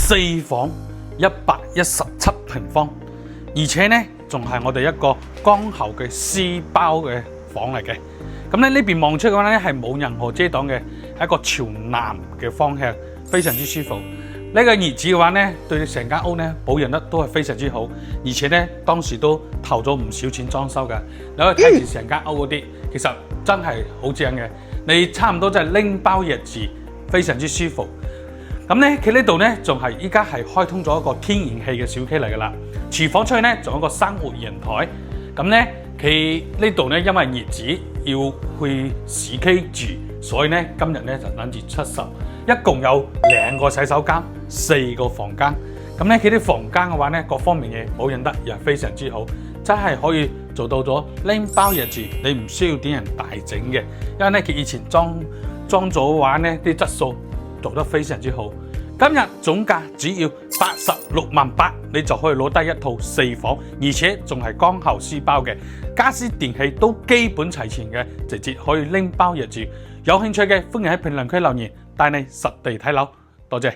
4房117平方，而且呢仲係我哋一個剛厚嘅絲包嘅房嚟嘅。咁咧呢邊望出嘅話咧係冇任何遮擋嘅，係一個朝南嘅方向，非常之舒服。呢個葉子嘅話咧，對成間屋咧保養得都係非常之好，而且咧當時都投咗唔少錢裝修㗎。你可以睇住成間屋嗰啲，其實真係好正嘅。你差唔多就係拎包入住，非常之舒服。咁咧佢呢度咧仲係依家係開通咗一個天然氣嘅小區嚟㗎啦。廚房出去咧仲有一個生活陽台。咁咧佢呢度咧因為業主要去市區住，所以咧今日咧就諗住出售。一共有2個洗手間、4個房間。咁咧佢啲房間嘅話咧，各方面嘢保養得又非常之好，真係可以做到咗拎包入住，你唔需要點人大整嘅。因為咧佢以前裝咗嘅話咧，啲質素做得非常之好。今日總價只要86萬8，你就可以攞低一套4房，而且仲係剛厚絲包嘅，家私電器都基本齊全嘅，直接可以拎包入住。有興趣嘅歡迎喺評論區留言，帶你實地睇樓。多謝。